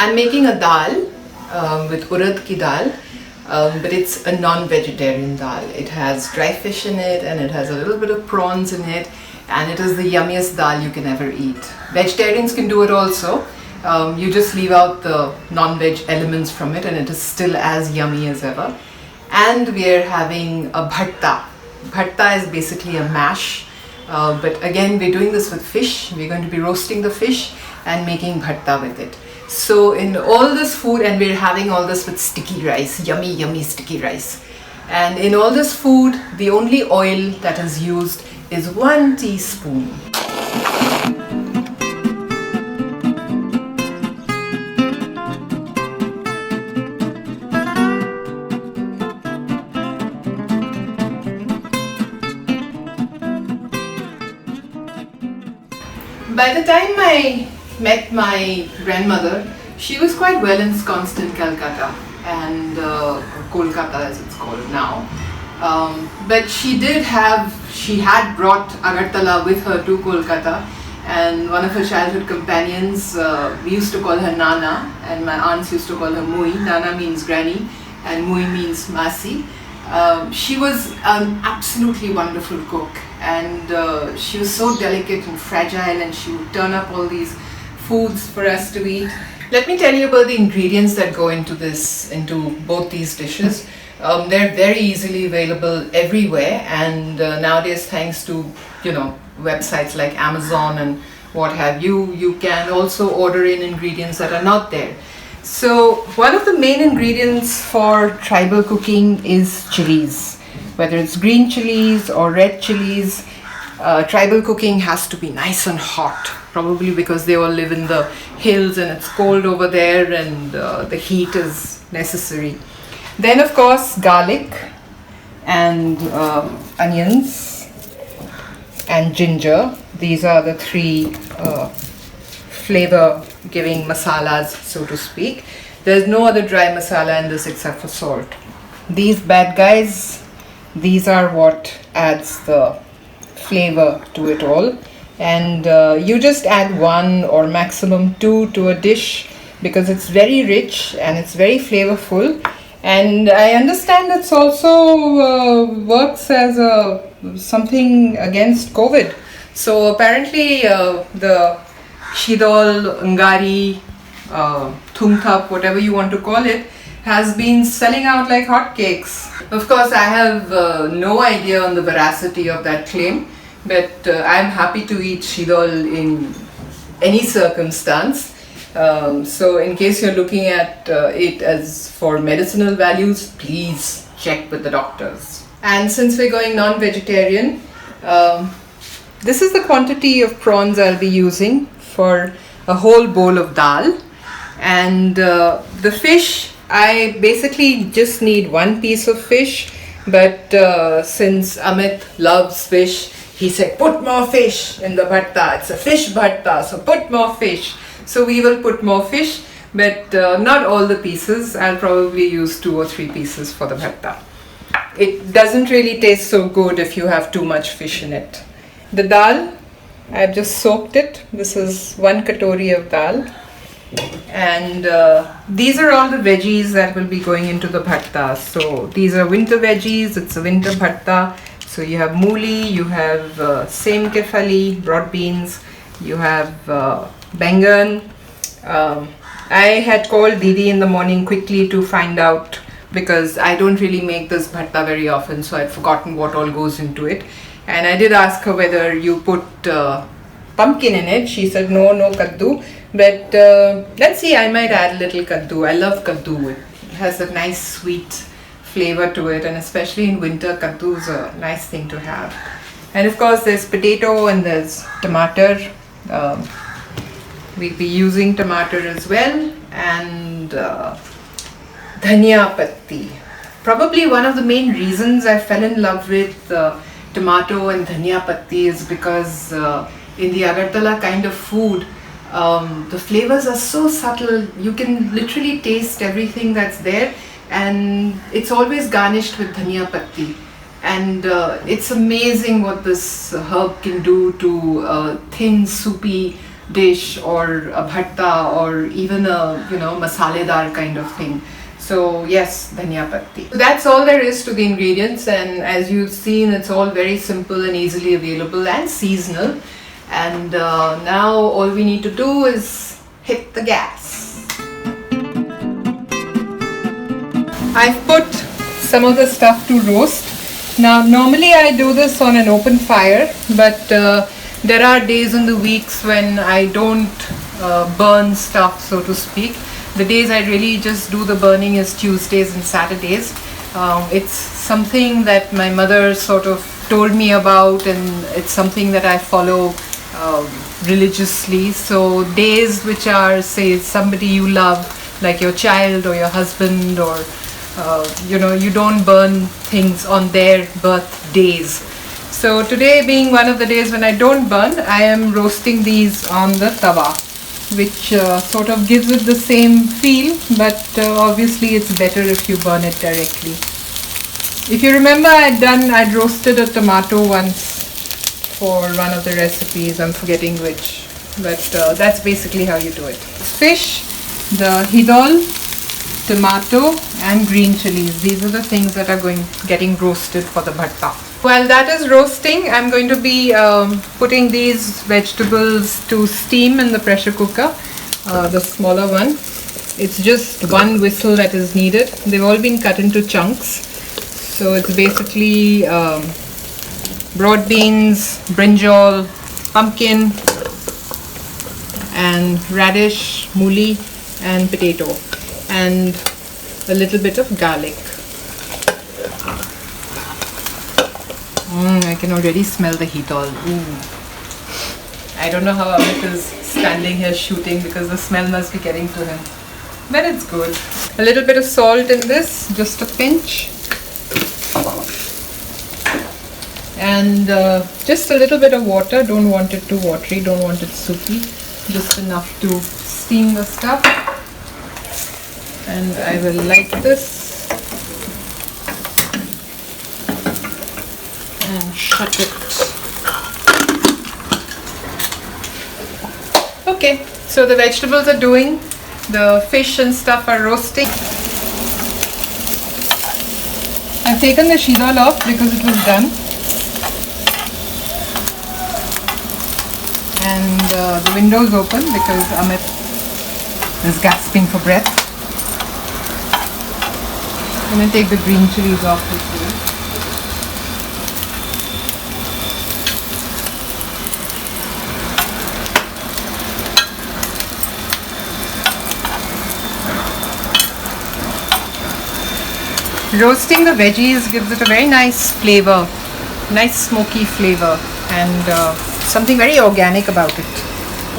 I'm making a dal with urad ki dal, but it's a non-vegetarian dal. It has dry fish in it and it has a little bit of prawns in it, and it is the yummiest dal you can ever eat. Vegetarians can do it also. You just leave out the non-veg elements from it and it is still as yummy as ever. And we are having a bharta. Bharta is basically a mash, but again we're doing this with fish. We're going to be roasting the fish and making bharta with it. So in all this food, and we're having all this with sticky rice, yummy sticky rice. And in all this food, the only oil that is used is 1 teaspoon. By the time I met my grandmother, she was quite well ensconced in Calcutta and Kolkata as it's called now. But she had brought Agartala with her to Kolkata, and one of her childhood companions, we used to call her Nana, and my aunts used to call her Mui. Nana means granny and Mui means Masi. She was an absolutely wonderful cook, and she was so delicate and fragile, and she would turn up all these foods for us to eat. Let me tell you about the ingredients that go into both these dishes. They're very easily available everywhere, and nowadays, thanks to websites like Amazon and what have you, you can also order in ingredients that are not there. So one of the main ingredients for tribal cooking is chilies. Whether it's green chilies or red chilies, tribal cooking has to be nice and hot, probably because they all live in the hills and it's cold over there, and the heat is necessary. Then of course garlic and onions and ginger. These are the three flavor giving masalas, so to speak. There's no other dry masala in this except for salt. These bad guys, these are what adds the flavor to it all, and you just add 1 or maximum 2 to a dish because it's very rich and it's very flavorful. And I understand it's also works as something against COVID. So apparently the Shidol, Ungari, Thumthap, whatever you want to call it, has been selling out like hotcakes. Of course, I have no idea on the veracity of that claim, but I'm happy to eat Shidol in any circumstance. So in case you're looking at it as for medicinal values, please check with the doctors. And since we're going non-vegetarian, this is the quantity of prawns I'll be using for a whole bowl of dal. And the fish, I basically just need 1 piece of fish, but since Amit loves fish, he said put more fish in the bharta. It's a fish bharta, so put more fish. So we will put more fish, but not all the pieces. I'll probably use 2 or 3 pieces for the bharta. It doesn't really taste so good if you have too much fish in it. The dal, I've just soaked it. This is 1 katori of dal. And these are all the veggies that will be going into the bharta. So these are winter veggies. It's a winter bharta. So you have mooli, you have same kefali, broad beans, you have bengan. I had called Didi in the morning quickly to find out, because I don't really make this bharta very often, so I'd forgotten what all goes into it. And I did ask her whether you put pumpkin in it. She said no kaddu, but let's see, I might add a little kaddu. I love kaddu. It has a nice sweet flavor to it, and especially in winter, kaddu is a nice thing to have. And of course there's potato and there's tomato. We'll be using tomato as well, and dhania patti. Probably one of the main reasons I fell in love with tomato and dhania patti is because in the Agartala kind of food, the flavors are so subtle. You can literally taste everything that's there, and it's always garnished with dhania patti. And it's amazing what this herb can do to thin, soupy dish or a bharta or even a masaledar kind of thing. So yes, dhania patti. So that's all there is to the ingredients, and as you've seen, it's all very simple and easily available and seasonal. And now all we need to do is hit the gas. I've put some of the stuff to roast. Now normally I do this on an open fire, but there are days in the weeks when I don't burn stuff, so to speak. The days I really just do the burning is Tuesdays and Saturdays. It's something that my mother sort of told me about, and it's something that I follow religiously. So days which are, say, somebody you love, like your child or your husband, or you don't burn things on their birthdays. So today being one of the days when I don't burn, I am roasting these on the tawa, which sort of gives it the same feel, but obviously it's better if you burn it directly. If you remember, I'd roasted a tomato once for one of the recipes, I'm forgetting which, but that's basically how you do it. Fish, the hidol, tomato and green chilies, these are the things that are getting roasted for the bharta. While that is roasting, I'm going to be putting these vegetables to steam in the pressure cooker, the smaller one. It's just one whistle that is needed. They've all been cut into chunks. So it's basically broad beans, brinjal, pumpkin, and radish, mooli, and potato, and a little bit of garlic. I can already smell the heat all. I don't know how Amit is standing here shooting because the smell must be getting to him. But it's good. A little bit of salt in this, just a pinch. And just a little bit of water. Don't want it too watery, don't want it soupy. Just enough to steam the stuff. And I will light this. And shut it. Okay, so the vegetables are doing, the fish and stuff are roasting. I've taken the shidal off because it was done. And the window is open because Amit is gasping for breath. I'm going to take the green chilies off this way. Roasting the veggies gives it a very nice flavor, nice smoky flavor, and something very organic about it.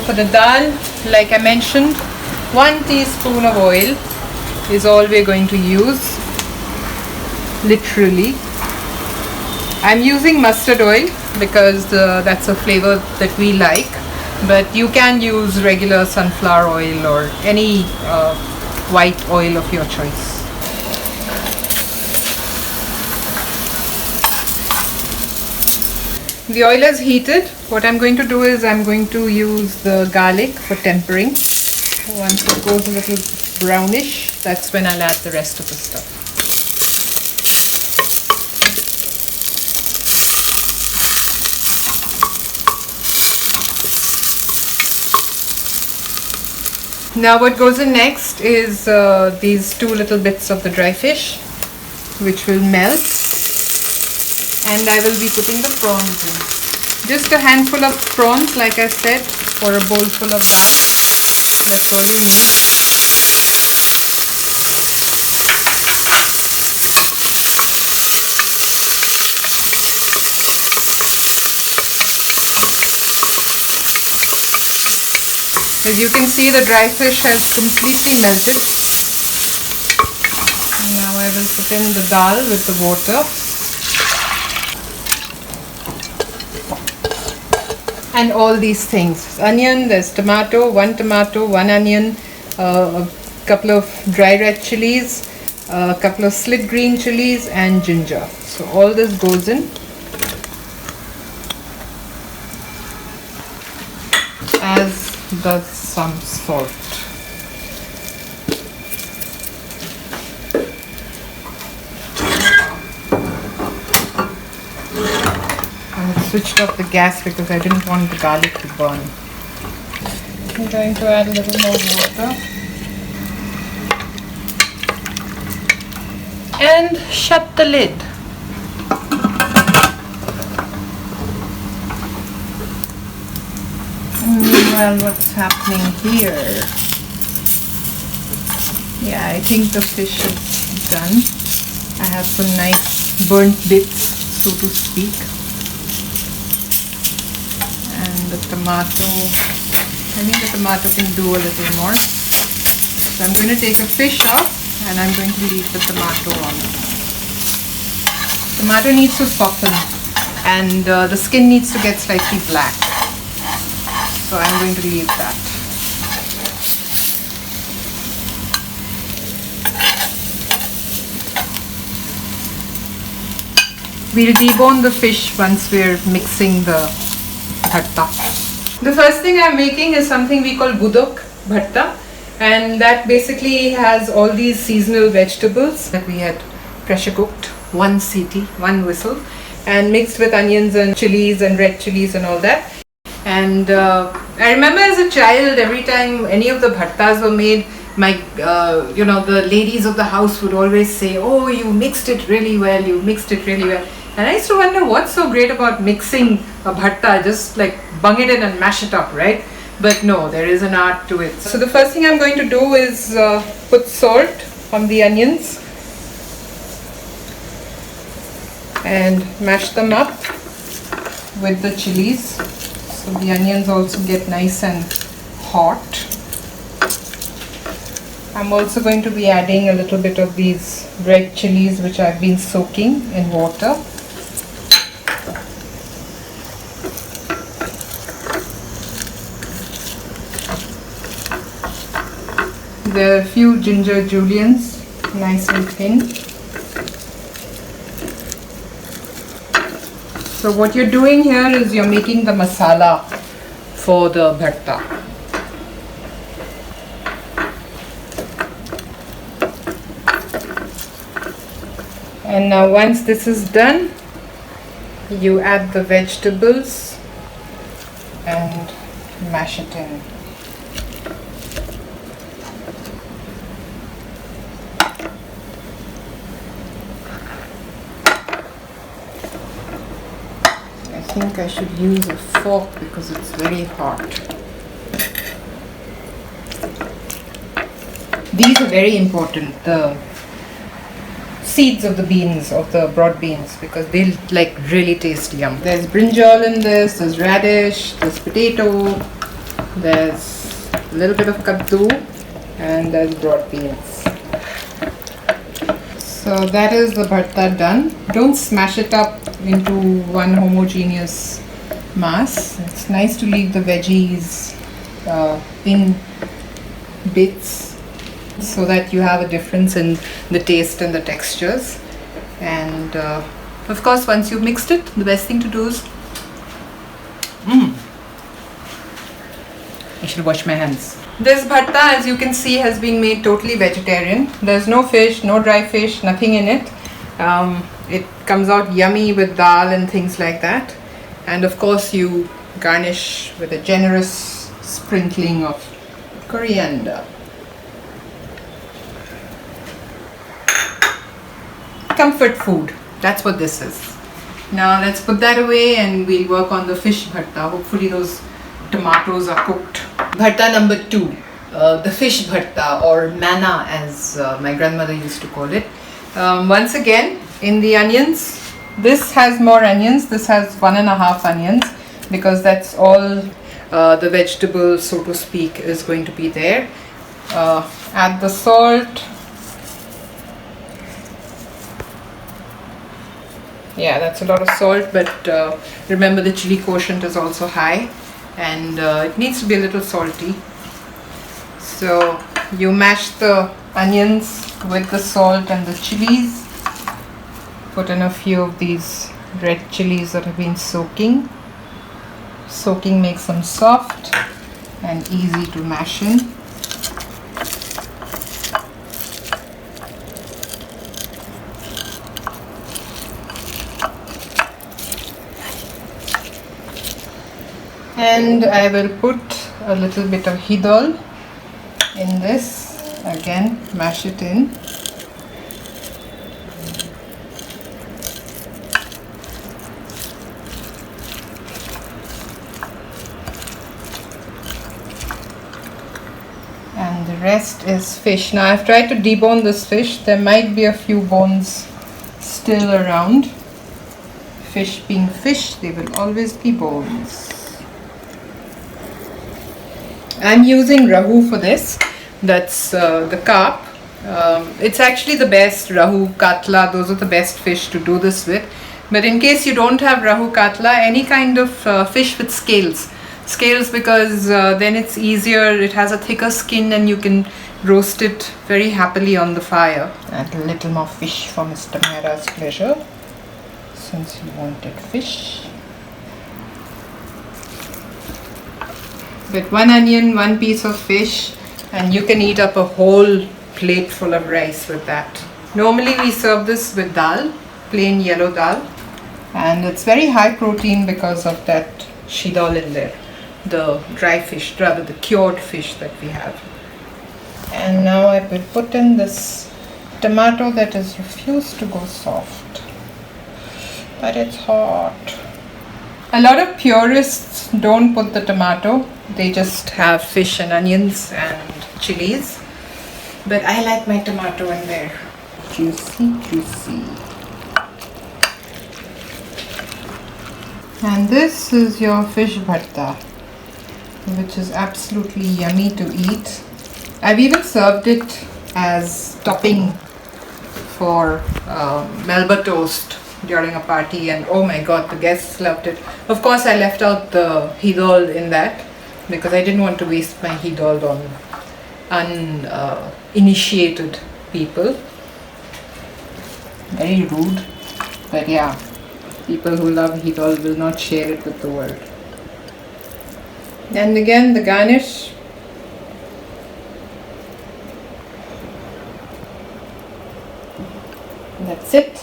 For the dal, like I mentioned, 1 teaspoon of oil is all we're going to use, literally. I'm using mustard oil because that's a flavor that we like, but you can use regular sunflower oil or any white oil of your choice. The oil is heated. What I'm going to do is I'm going to use the garlic for tempering. Once it goes a little brownish, that's when I'll add the rest of the stuff. Now what goes in next is these 2 little bits of the dry fish, which will melt. And I will be putting the prawns in. Just a handful of prawns, like I said, for a bowl full of dal. That's all you need. As you can see, the dry fish has completely melted. And now I will put in the dal with the water. And all these things. Onion, there's tomato, 1 onion, a couple of dry red chilies, a couple of slit green chilies, and ginger. So all this goes in. As us some salt. I switched off the gas because I didn't want the garlic to burn. I'm going to add a little more water. And shut the lid. Meanwhile, what's happening here? Yeah, I think the fish is done. I have some nice burnt bits, so to speak. And the tomato, I think the tomato can do a little more. So I'm going to take the fish off and I'm going to leave the tomato on. Tomato needs to soften and the skin needs to get slightly black. So I'm going to leave that. We'll debone the fish once we're mixing the bharta. The first thing I'm making is something we call budok bharta, and that basically has all these seasonal vegetables that we had pressure cooked, one whistle, and mixed with onions and chilies and red chilies and all that. And I remember as a child, every time any of the bhartas were made, my the ladies of the house would always say, "Oh, you mixed it really well, you mixed it really well." And I used to wonder what's so great about mixing a bharta, just like bung it in and mash it up, right? But no, there is an art to it. So the first thing I'm going to do is put salt on the onions and mash them up with the chilies. So the onions also get nice and hot. I'm also going to be adding a little bit of these red chilies which I've been soaking in water. There are a few ginger juliennes, nice and thin. So what you're doing here is you're making the masala for the bharta. And now once this is done, you add the vegetables and mash it in. I think I should use a fork because it's very hot. These are very important, the seeds of the beans, of the broad beans, because they'll like really taste yum. There's brinjal in this, there's radish, there's potato, there's a little bit of kaddu, and there's broad beans. So that is the bharta done. Don't smash it up into one homogeneous mass. It's nice to leave the veggies in bits so that you have a difference in the taste and the textures. And of course, once you've mixed it, the best thing to do is I should wash my hands. This bharta, as you can see, has been made totally vegetarian. There's no fish, no dry fish, nothing in it. It comes out yummy with dal and things like that. And of course you garnish with a generous sprinkling of coriander. Comfort food, that's what this is. Now let's put that away and we'll work on the fish bharta. Hopefully those tomatoes are cooked. Bharta number 2, the fish bharta, or manna as my grandmother used to call it. Once again, in the onions, this has more onions, this has 1.5 onions, because that's all the vegetable, so to speak, is going to be there. Add the salt. Yeah, that's a lot of salt, but remember the chili quotient is also high, and it needs to be a little salty. So you mash the onions with the salt and the chilies. Put in a few of these red chilies that have been soaking. Soaking makes them soft. and easy to mash in. And I will put a little bit of hidol in this. Again, mash it in. And the rest is fish. Now I've tried to debone this fish. There might be a few bones still around. Fish being fish, there will always be bones. I'm using Rahu for this. That's the carp. It's actually the best. Rahu, Katla, those are the best fish to do this with. But in case you don't have Rahu, Katla, any kind of fish with scales. Scales, because then it's easier, it has a thicker skin and you can roast it very happily on the fire. Add a little more fish for Mr. Mehra's pleasure, since he wanted fish. With one onion, one piece of fish, and you can eat up a whole plate full of rice with that. Normally we serve this with dal, plain yellow dal, and it's very high protein because of that shidol in there, the dry fish, rather the cured fish that we have. And now I will put in this tomato that has refused to go soft, but it's hot. A lot of purists don't put the tomato, they just have fish and onions and chilies. But I like my tomato in there. Juicy, juicy. And this is your fish bharta, which is absolutely yummy to eat. I've even served it as topping for Melba toast during a party, and oh my god, the guests loved it. Of course, I left out the hidol in that because I didn't want to waste my hidol on uninitiated people. Very rude, but yeah, people who love hidol will not share it with the world. And again, the garnish. That's it.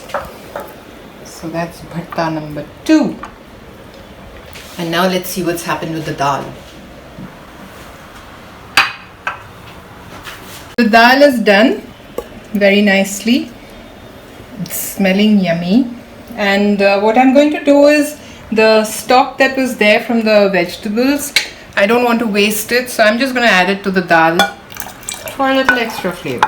So that's bharta number 2. And now let's see what's happened with the dal. The dal is done very nicely. It's smelling yummy. And what I'm going to do is, the stock that was there from the vegetables, I don't want to waste it, so I'm just going to add it to the dal for a little extra flavor.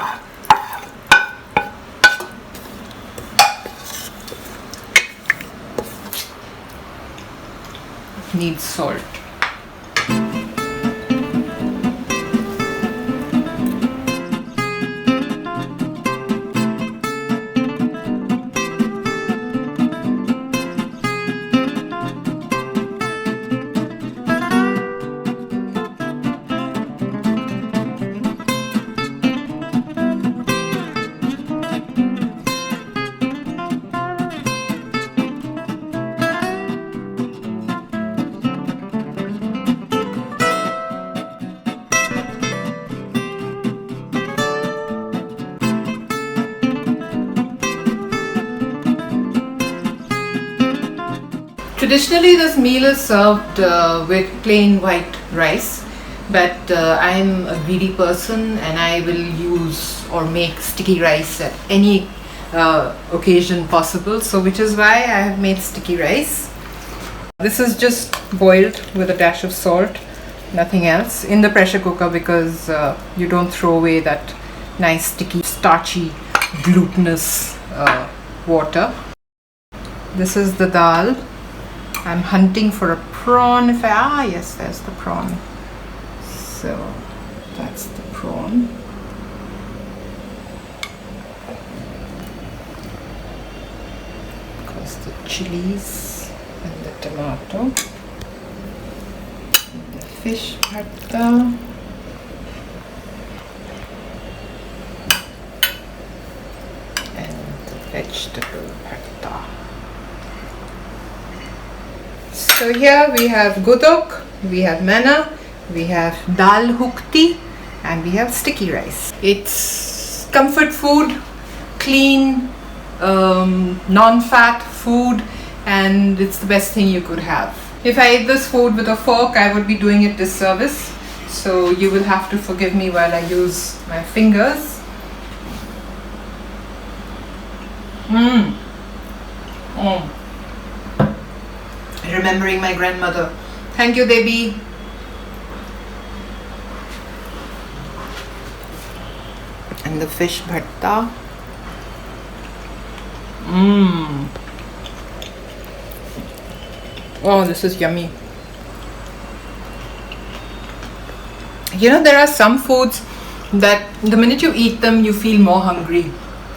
Needs salt. Traditionally, this meal is served with plain white rice, but I'm a greedy person and I will use or make sticky rice at any occasion possible, so which is why I have made sticky rice. This is just boiled with a dash of salt, nothing else, in the pressure cooker, because you don't throw away that nice sticky, starchy, glutinous water. This is the dal. I'm hunting for a prawn. Yes, there's the prawn. So that's the prawn. Of course, the chilies and the tomato, and the fish bharta, and the vegetable bharta. So here we have gudok, we have manna, we have dal hukti, and we have sticky rice. It's comfort food, clean, non-fat food, and it's the best thing you could have. If I ate this food with a fork, I would be doing it disservice. So you will have to forgive me while I use my fingers. Remembering my grandmother. Thank you, Devi. And the fish bharta. Oh, this is yummy. You know, there are some foods that the minute you eat them, you feel more hungry.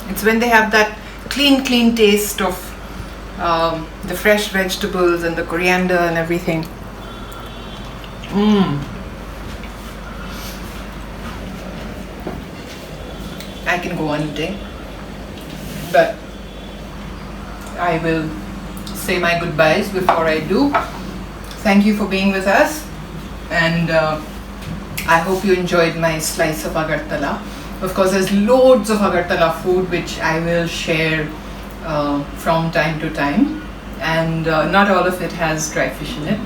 It's when they have that clean taste of the fresh vegetables and the coriander and everything. I can go on eating, but I will say my goodbyes before I do. Thank you for being with us, and I hope you enjoyed my slice of Agartala. Of course, there's loads of Agartala food which I will share from time to time, and not all of it has dry fish in it.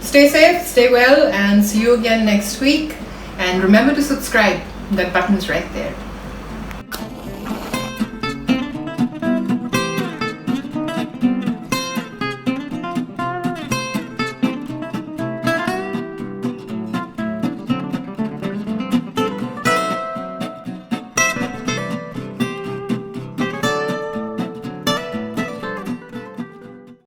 Stay safe, stay well, and see you again next week. And remember to subscribe. That button is right there.